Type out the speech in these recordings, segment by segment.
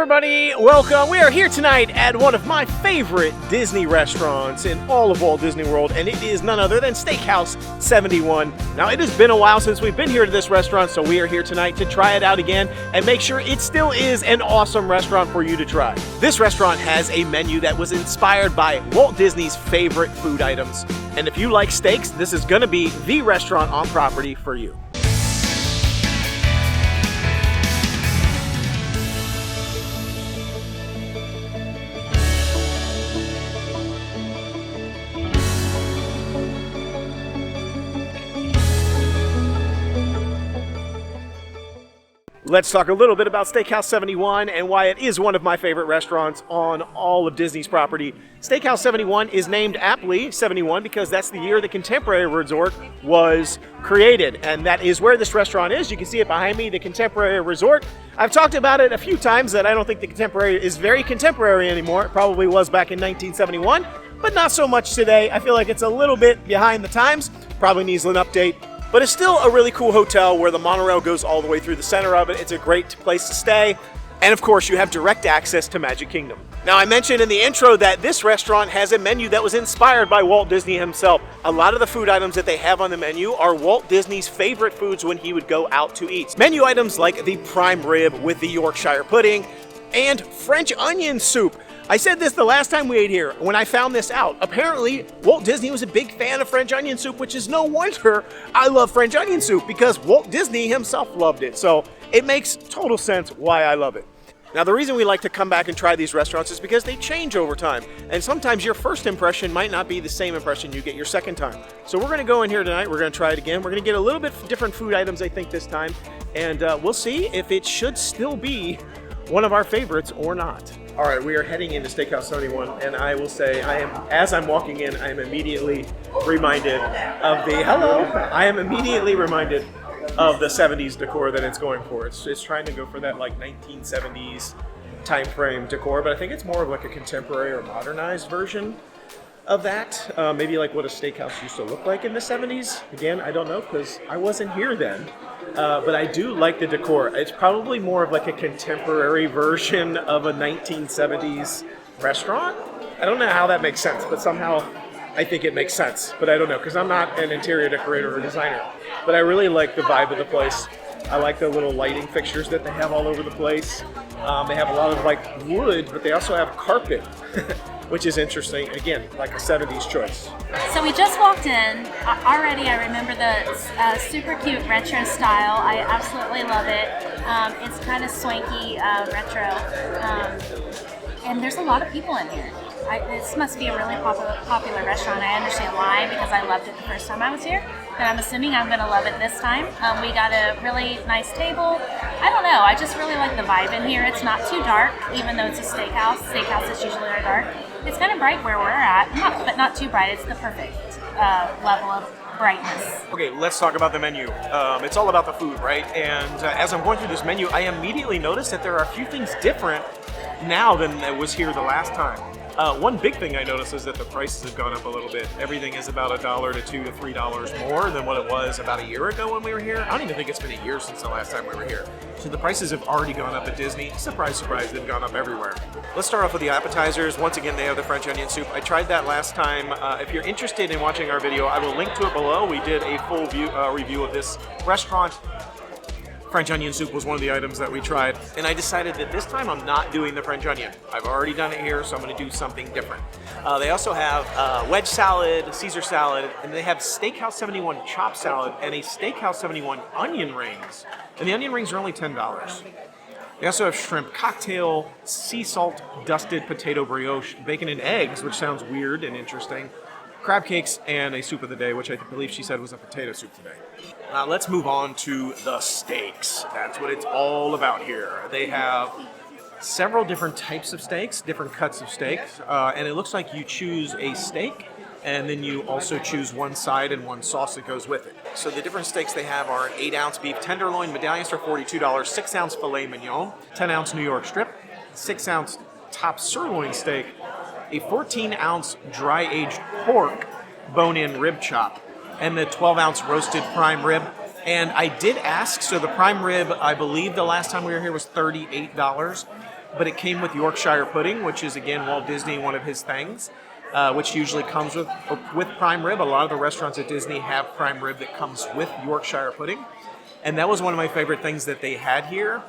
everybody, welcome. We are here tonight at one of my favorite Disney restaurants in all of Walt Disney World, and it is none other than Steakhouse 71. Now, it has been a while since we've been here to this restaurant, so we are here tonight to try it out again and make sure it still is an awesome restaurant for you to try. This restaurant has a menu that was inspired by Walt Disney's favorite food items. And if you like steaks, this is going to be the restaurant on property for you. Let's talk a little bit about Steakhouse 71 and why it is one of my favorite restaurants on all of Disney's property. Steakhouse 71 is named aptly 71 because that's the year the Contemporary Resort was created, and that is where this restaurant is. You can see it behind me, the Contemporary Resort. I've talked about it a few times that I don't think the Contemporary is very contemporary anymore. It probably was back in 1971, but not so much today. I feel like it's a little bit behind the times, probably needs an update. But it's still a really cool hotel where the monorail goes all the way through the center of it. It's a great place to stay. And of course, you have direct access to Magic Kingdom. Now, I mentioned in the intro that this restaurant has a menu that was inspired by Walt Disney himself. A lot of the food items that they have on the menu are Walt Disney's favorite foods when he would go out to eat. Menu items like the prime rib with the Yorkshire pudding and French onion soup. I said this the last time we ate here when I found this out. Apparently, Walt Disney was a big fan of French onion soup, which is no wonder I love French onion soup because Walt Disney himself loved it. So it makes total sense why I love it. Now, the reason we like to come back and try these restaurants is because they change over time. And sometimes your first impression might not be the same impression you get your second time. So we're going to go in here tonight. We're going to try it again. We're going to get a little bit different food items, I think, this time. And we'll see if it should still be one of our favorites or not. All right, we are heading into Steakhouse 71, and I will say, as I'm walking in, I am immediately reminded of the 70s decor that it's going for. It's trying to go for that like 1970s time frame decor, but I think it's more of like a contemporary or modernized version of that. Maybe like what a steakhouse used to look like in the 70s. Again, I don't know because I wasn't here then. But I do like the decor. It's probably more of like a contemporary version of a 1970s restaurant. I don't know how that makes sense, but somehow I think it makes sense. But I don't know, because I'm not an interior decorator or designer. But I really like the vibe of the place. I like the little lighting fixtures that they have all over the place. They have a lot of like wood, but they also have carpet, which is interesting. Again, like a 70s choice. So we just walked in. Already I remember the super cute retro style. I absolutely love it. It's kind of swanky retro. And there's a lot of people in here. This must be a really popular restaurant. I understand why, because I loved it the first time I was here. And I'm assuming I'm going to love it this time. We got a really nice table. I don't know. I just really like the vibe in here. It's not too dark, even though it's a steakhouse. Steakhouses usually are dark. It's kind of bright where we're at, but not too bright. It's the perfect level of brightness. Okay, let's talk about the menu. It's all about the food, right? And as I'm going through this menu, I immediately noticed that there are a few things different now than it was here the last time. One big thing I noticed is that the prices have gone up a little bit. Everything is about $1 to $2 to $3 more than what it was about a year ago when we were here. I don't even think it's been a year since the last time we were here. So the prices have already gone up at Disney. Surprise, surprise, they've gone up everywhere. Let's start off with the appetizers. Once again, they have the French onion soup. I tried that last time. If you're interested in watching our video, I will link to it below. We did a full review of this restaurant. French onion soup was one of the items that we tried, and I decided that this time I'm not doing the French onion. I've already done it here, so I'm going to do something different. They also have wedge salad, Caesar salad, and they have Steakhouse 71 chopped salad and a Steakhouse 71 onion rings. And the onion rings are only $10. They also have shrimp cocktail, sea salt dusted potato brioche, bacon and eggs, which sounds weird and interesting, crab cakes, and a soup of the day, which I believe she said was a potato soup today. Now let's move on to the steaks. That's what it's all about here. They have several different types of steaks, different cuts of steaks, and it looks like you choose a steak, and then you also choose one side and one sauce that goes with it. So the different steaks they have are an 8-ounce beef tenderloin medallions for $42, 6-ounce filet mignon, 10-ounce New York strip, 6-ounce top sirloin steak, a 14-ounce dry-aged pork bone-in rib chop, and the 12-ounce roasted prime rib. And I did ask, so the prime rib, I believe the last time we were here was $38. but it came with Yorkshire pudding, which is, again, Walt Disney, one of his things, which usually comes with prime rib. A lot of the restaurants at Disney have prime rib that comes with Yorkshire pudding. And that was one of my favorite things that they had here.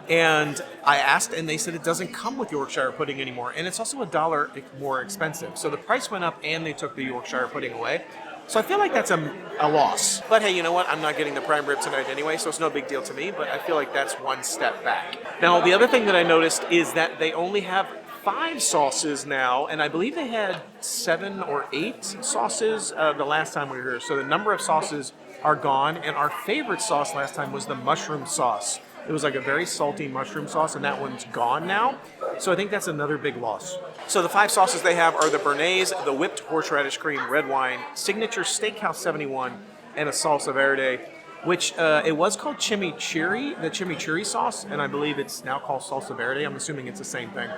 And I asked, and they said it doesn't come with Yorkshire pudding anymore. And it's also $1 more expensive. So the price went up, and they took the Yorkshire pudding away. So I feel like that's a loss. But hey, you know what? I'm not getting the prime rib tonight anyway, so it's no big deal to me. But I feel like that's one step back. Now, the other thing that I noticed is that they only have 5 sauces now, and I believe they had 7 or 8 sauces the last time we were here. So the number of sauces are gone, and our favorite sauce last time was the mushroom sauce. It was like a very salty mushroom sauce, and that one's gone now. So I think that's another big loss. So the 5 sauces they have are the Béarnaise, the whipped horseradish cream red wine, signature Steakhouse 71, and a salsa verde, which it was called chimichurri, the chimichurri sauce, and I believe it's now called salsa verde. I'm assuming it's the same thing.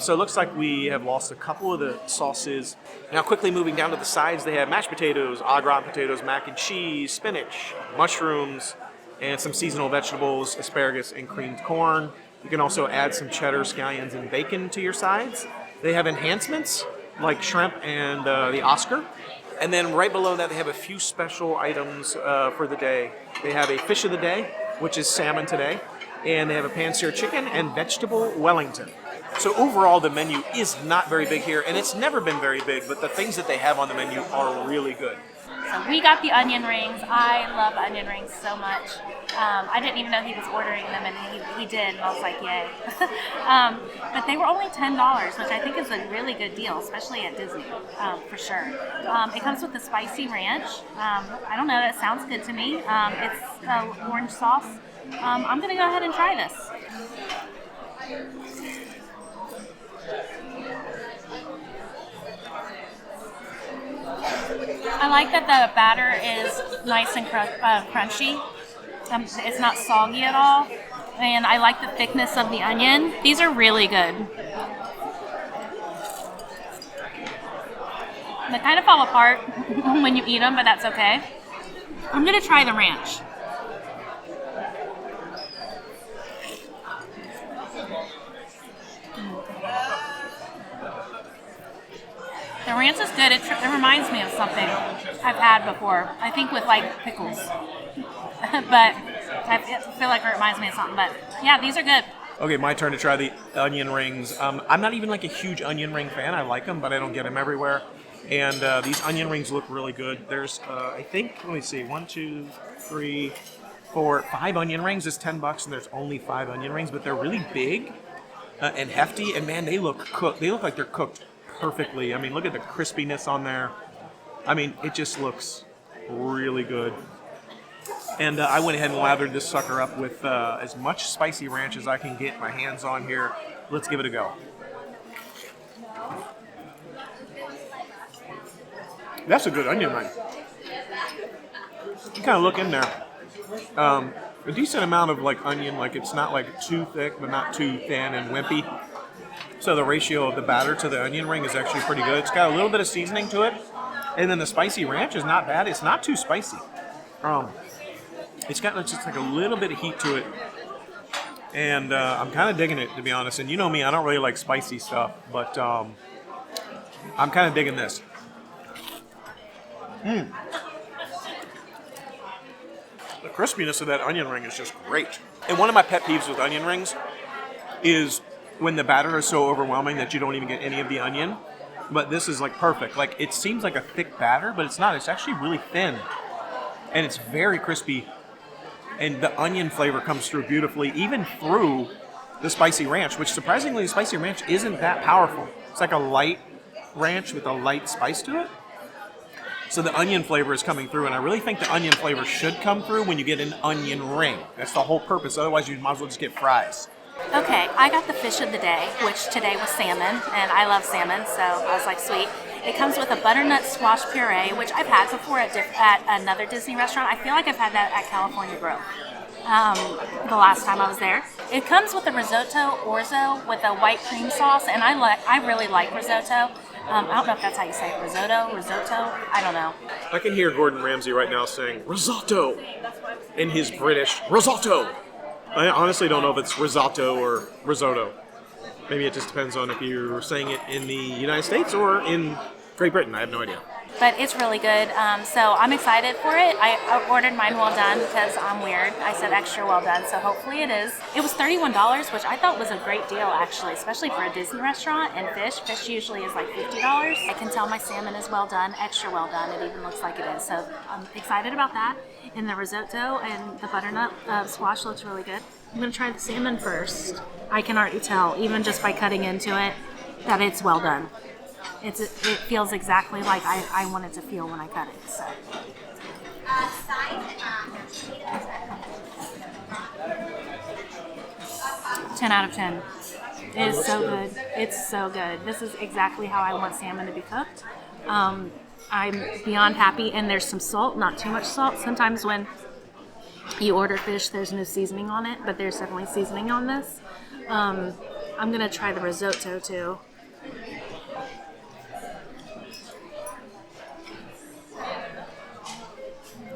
So it looks like we have lost a couple of the sauces. Now quickly moving down to the sides, they have mashed potatoes, au gratin potatoes, mac and cheese, spinach, mushrooms, and some seasonal vegetables, asparagus, and creamed corn. You can also add some cheddar, scallions, and bacon to your sides. They have enhancements like shrimp and the Oscar. And then right below that, they have a few special items for the day. They have a fish of the day, which is salmon today. And they have a pan-seared chicken and vegetable Wellington. So overall, the menu is not very big here, and it's never been very big, but the things that they have on the menu are really good. So we got the onion rings. I love onion rings so much. I didn't even know he was ordering them, and he did, and I was like, yay. But they were only $10, which I think is a really good deal, especially at Disney, for sure. It comes with the spicy ranch. I don't know, that sounds good to me. It's orange sauce. I'm going to go ahead and try this. I like that the batter is nice and crunchy. It's not soggy at all. And I like the thickness of the onion. These are really good. They kind of fall apart when you eat them, but that's okay. I'm going to try the ranch. The ranch is good. It reminds me of something I've had before. I think with like pickles. But I feel like it reminds me of something. But yeah, these are good. Okay, my turn to try the onion rings. I'm not even like a huge onion ring fan. I like them, but I don't get them everywhere. And these onion rings look really good. There's, I think, let me see, 1, 2, 3, 4, 5 onion rings. It's $10, and there's only 5 onion rings, but they're really big and hefty. And man, they look cooked. They look like they're cooked perfectly. I mean, look at the crispiness on there. I mean, it just looks really good. And I went ahead and lathered this sucker up with as much spicy ranch as I can get my hands on here. Let's give it a go. That's a good onion ring. You kind of look in there. A decent amount of like onion, like it's not like too thick, but not too thin and wimpy. So the ratio of the batter to the onion ring is actually pretty good. It's got a little bit of seasoning to it. And then the spicy ranch is not bad. It's not too spicy. It's got just like a little bit of heat to it. And I'm kind of digging it, to be honest. And you know me, I don't really like spicy stuff. But I'm kind of digging this. The crispiness of that onion ring is just great. And one of my pet peeves with onion rings is when the batter is so overwhelming that you don't even get any of the onion. But this is like perfect. Like it seems like a thick batter, but it's not. It's actually really thin. And it's very crispy. And the onion flavor comes through beautifully, even through the spicy ranch, which surprisingly the spicy ranch isn't that powerful. It's like a light ranch with a light spice to it. So the onion flavor is coming through, and I really think the onion flavor should come through when you get an onion ring. That's the whole purpose. Otherwise, you might as well just get fries. Okay, I got the fish of the day, which today was salmon, and I love salmon, so I was like, sweet. It comes with a butternut squash puree, which I've had before at another Disney restaurant. I feel like I've had that at California Grill the last time I was there. It comes with a risotto orzo with a white cream sauce, and I really like risotto. I don't know if that's how you say it. Risotto? I don't know. I can hear Gordon Ramsay right now saying risotto in his British risotto. I honestly don't know if it's risotto or risotto. Maybe it just depends on if you're saying it in the United States or in Great Britain. I have no idea. But it's really good. So I'm excited for it. I ordered mine well done because I'm weird. I said extra well done, so hopefully it is. It was $31, which I thought was a great deal actually, especially for a Disney restaurant. And fish usually is like $50. I can tell my salmon is well done, extra well done. It even looks like it is. So I'm excited about that. And the risotto and the butternut squash looks really good. I'm gonna try the salmon first. I can already tell, even just by cutting into it, that it's well done. It feels exactly like I want it to feel when I cut it. So. 10 out of 10. It is so good. It's so good. This is exactly how I want salmon to be cooked. I'm beyond happy, and there's some salt, not too much salt. Sometimes when you order fish, there's no seasoning on it, but there's definitely seasoning on this. I'm gonna try the risotto too.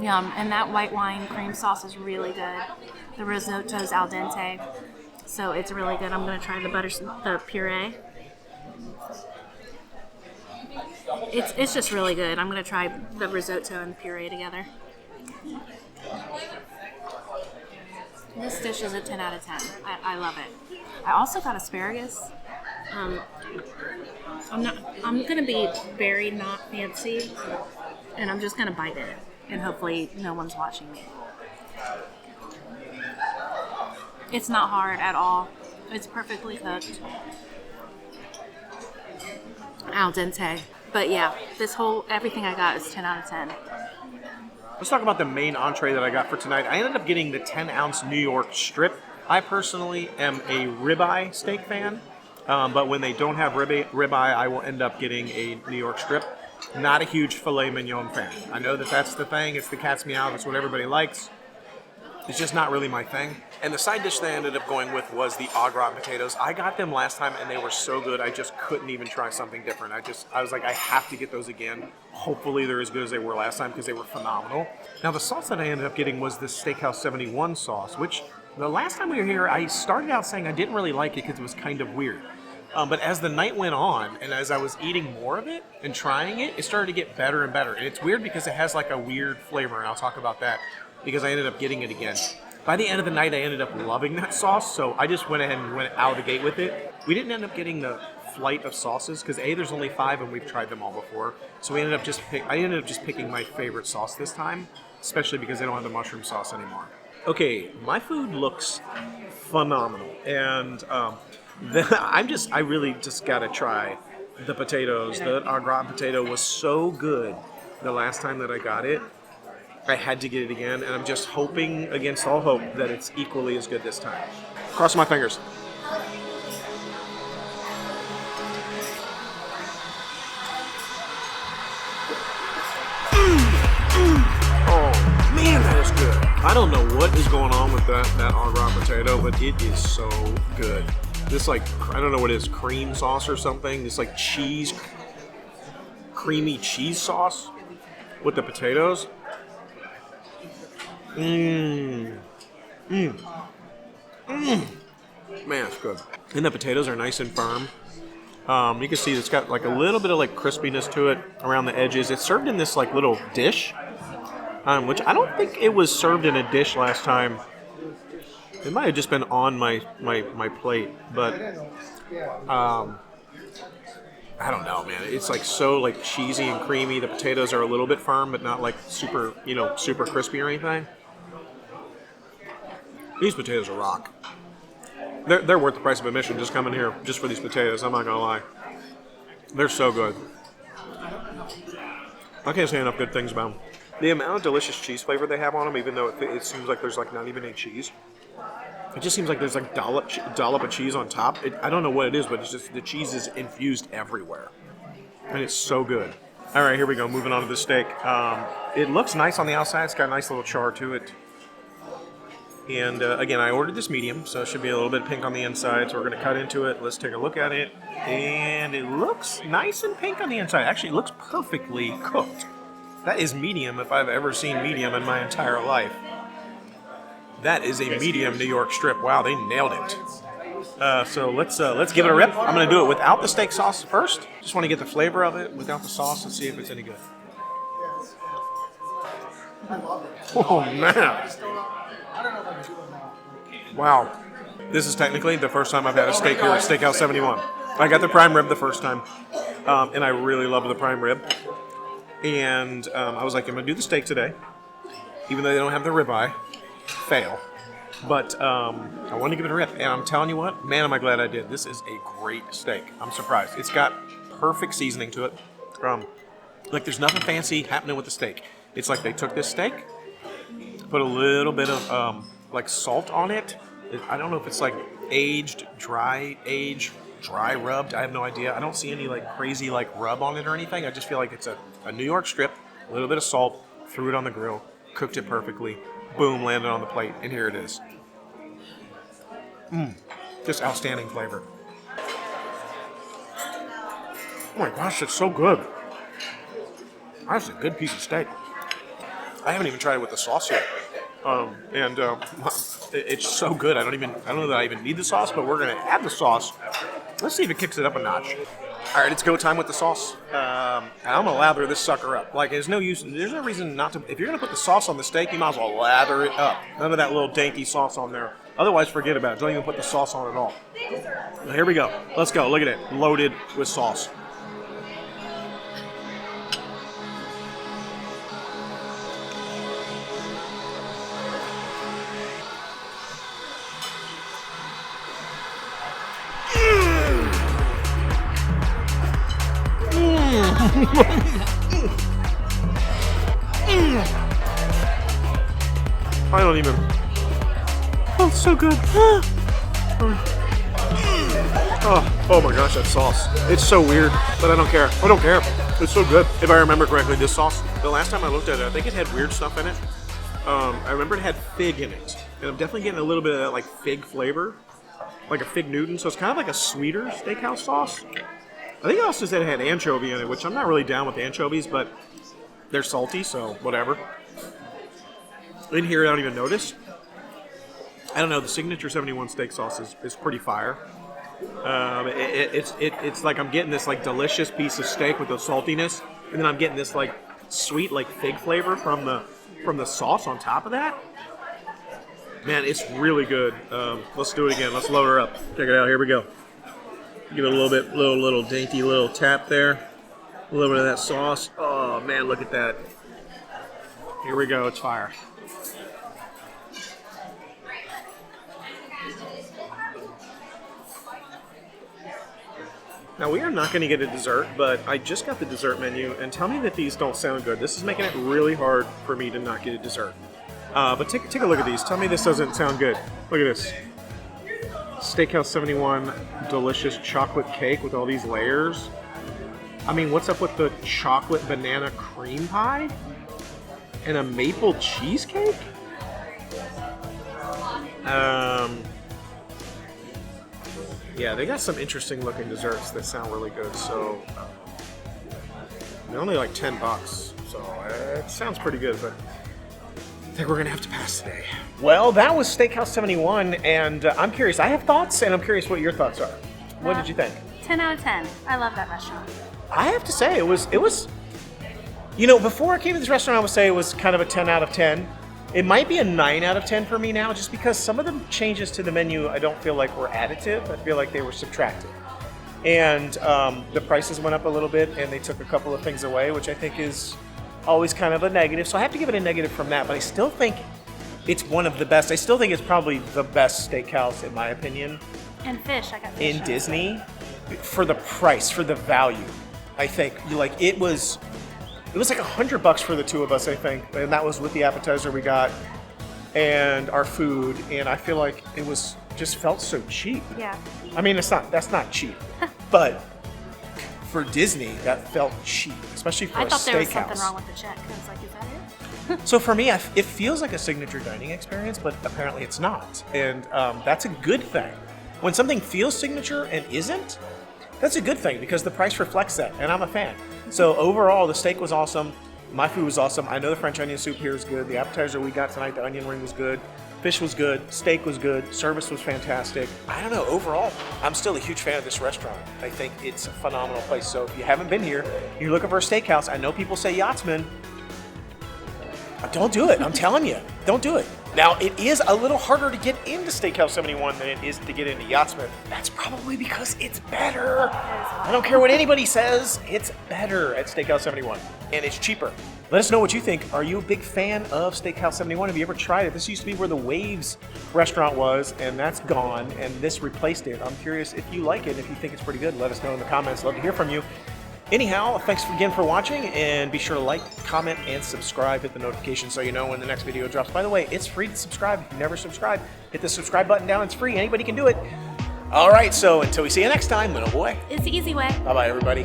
Yum, and that white wine cream sauce is really good. The risotto's al dente, so it's really good. I'm gonna try the puree. It's just really good. I'm gonna try the risotto and the puree together. This dish is a 10 out of 10. I love it. I also got asparagus. I'm gonna be very not fancy, and I'm just gonna bite it. And hopefully no one's watching me. It's not hard at all. It's perfectly cooked. Al dente. But yeah, everything I got is 10 out of 10. Let's talk about the main entree that I got for tonight. I ended up getting the 10-ounce New York strip. I personally am a ribeye steak fan, but when they don't have ribeye, I will end up getting a New York strip. Not a huge filet mignon fan. I know that's the thing. It's the cat's meow. That's what everybody likes. It's just not really my thing. And the side dish that I ended up going with was the Onra potatoes. I got them last time and they were so good. I just couldn't even try something different. I was like, I have to get those again. Hopefully they're as good as they were last time because they were phenomenal. Now the sauce that I ended up getting was the Steakhouse 71 sauce, which the last time we were here, I started out saying I didn't really like it because it was kind of weird. But as the night went on, and as I was eating more of it and trying it, it started to get better and better. And it's weird because it has like a weird flavor, and I'll talk about that because I ended up getting it again. By the end of the night, I ended up loving that sauce, so I just went ahead and went out of the gate with it. We didn't end up getting the flight of sauces because there's only 5 and we've tried them all before. So I ended up just picking my favorite sauce this time, especially because they don't have the mushroom sauce anymore. Okay, my food looks phenomenal, and I really just gotta try the potatoes. The Onra potato was so good the last time that I got it. I had to get it again, and I'm just hoping against all hope that it's equally as good this time. Cross my fingers. Oh man, that is good. I don't know what is going on with that Onra potato, but it is so good. This I don't know what it is, cream sauce or something. This like creamy cheese sauce with the potatoes. Man, it's good. And the potatoes are nice and firm. You can see it's got like a little bit of like crispiness to it around the edges. It's served in this like little dish, which I don't think it was served in a dish last time. It might have just been on my plate, but I don't know, man. It's like so like cheesy and creamy. The potatoes are a little bit firm, but not like super crispy or anything. These potatoes are rock. They're worth the price of admission just coming here just for these potatoes. I'm not gonna lie. They're so good. I can't say enough good things about them. The amount of delicious cheese flavor they have on them, even though it seems like there's like not even any cheese. It just seems like there's like dollop of cheese on top. I don't know what it is, but it's just the cheese is infused everywhere. And it's so good. All right, here we go. Moving on to the steak. It looks nice on the outside. It's got a nice little char to it. And again, I ordered this medium, so it should be a little bit pink on the inside. So we're going to cut into it. Let's take a look at it. And it looks nice and pink on the inside. Actually, it looks perfectly cooked. That is medium if I've ever seen medium in my entire life. That is a medium New York strip. Wow, they nailed it. So let's give it a rip. I'm gonna do it without the steak sauce first. Just want to get the flavor of it without the sauce and see if it's any good. Oh man! Wow, this is technically the first time I've had a steak here at Steakhouse 71. I got the prime rib the first time, and I really love the prime rib. And I was like, I'm gonna do the steak today, even though they don't have the ribeye. Fail. But I wanted to give it a rip, and I'm telling you what, man, am I glad I did. This is a great steak. I'm surprised. It's got perfect seasoning to it. Like, there's nothing fancy happening with the steak. It's like they took this steak, put a little bit of like salt on it. I don't know if it's like dry rubbed. I have no idea. I don't see any like crazy like rub on it or anything. I just feel like it's a New York strip, a little bit of salt, threw it on the grill, cooked it perfectly. Boom, landed on the plate, and here it is. Just outstanding flavor. Oh my gosh, it's so good. That's a good piece of steak. I haven't even tried it with the sauce yet. It's so good. I don't know that I even need the sauce, but we're gonna add the sauce. Let's see if it kicks it up a notch. All right, it's go time with the sauce. And I'm gonna lather this sucker up. Like, there's no reason not to. If you're gonna put the sauce on the steak, you might as well lather it up. None of that little dainty sauce on there. Otherwise, forget about it. Don't even put the sauce on at all. Now, here we go. Let's go. Look at it, loaded with sauce. I don't even. Oh, it's so good. Oh my gosh, that sauce. It's so weird, but I don't care. I don't care. It's so good. If I remember correctly, this sauce, the last time I looked at it, I think it had weird stuff in it. I remember it had fig in it. And I'm definitely getting a little bit of that like fig flavor. Like a fig Newton. So it's kind of like a sweeter steakhouse sauce. I think it also said it had anchovy in it, which I'm not really down with anchovies, but they're salty, so whatever. In here, I don't even notice. I don't know, the Signature 71 steak sauce is pretty fire. It's like I'm getting this like delicious piece of steak with the saltiness, and then I'm getting this like sweet like fig flavor from the sauce on top of that. Man, it's really good. Let's do it again. Let's load her up. Check it out. Here we go. Give it a little dainty little tap there. A little bit of that sauce. Oh man, look at that. Here we go. It's fire. Now, we are not going to get a dessert, but I just got the dessert menu, and tell me that these don't sound good. This is making it really hard for me to not get a dessert. But take a look at these. Tell me this doesn't sound good. Look at this. Steakhouse 71 delicious chocolate cake with all these layers. I mean, what's up with the chocolate banana cream pie? And a maple cheesecake? Yeah, they got some interesting looking desserts that sound really good. So they're only like $10, so it sounds pretty good. But I think we're gonna have to pass today. Well, that was Steakhouse 71, and I'm curious. I have thoughts, and I'm curious what your thoughts are. What did you think? 10 out of 10. I love that restaurant. I have to say, it was. You know, before I came to this restaurant, I would say it was kind of a 10 out of 10. It might be a 9 out of 10 for me now, just because some of the changes to the menu I don't feel like were additive. I feel like they were subtractive. And the prices went up a little bit, and they took a couple of things away, which I think is always kind of a negative. So I have to give it a negative from that, but I still think it's one of the best. I still think it's probably the best steakhouse, in my opinion. And fish, I got fish. In Disney, for the price, for the value. I think, it was like $100 for the two of us, I think, and that was with the appetizer we got and our food, and I feel like it was just felt so cheap. Yeah. I mean, that's not cheap, but for Disney, that felt cheap, especially for a steakhouse. I thought there was something wrong with the check. I was like, is that it? So for me, it feels like a signature dining experience, but apparently it's not, and that's a good thing. When something feels signature and isn't, that's a good thing because the price reflects that, and I'm a fan. So overall, the steak was awesome. My food was awesome. I know the French onion soup here is good. The appetizer we got tonight, the onion ring was good. Fish was good. Steak was good. Service was fantastic. I don't know. Overall, I'm still a huge fan of this restaurant. I think it's a phenomenal place. So if you haven't been here, you're looking for a steakhouse. I know people say Yachtsman. Don't do it. I'm telling you. Don't do it. Now, it is a little harder to get into Steakhouse 71 than it is to get into Yachtsman. That's probably because it's better. I don't care what anybody says. It's better at Steakhouse 71. And it's cheaper. Let us know what you think. Are you a big fan of Steakhouse 71? Have you ever tried it? This used to be where the Waves restaurant was, and that's gone, and this replaced it. I'm curious if you like it, if you think it's pretty good. Let us know in the comments. Love to hear from you. Anyhow, thanks again for watching, and be sure to like, comment, and subscribe. Hit the notification so you know when the next video drops. By the way, it's free to subscribe. If you never subscribe, hit the subscribe button down. It's free. Anybody can do it. All right, so until we see you next time, little boy. It's the easy way. Bye-bye, everybody.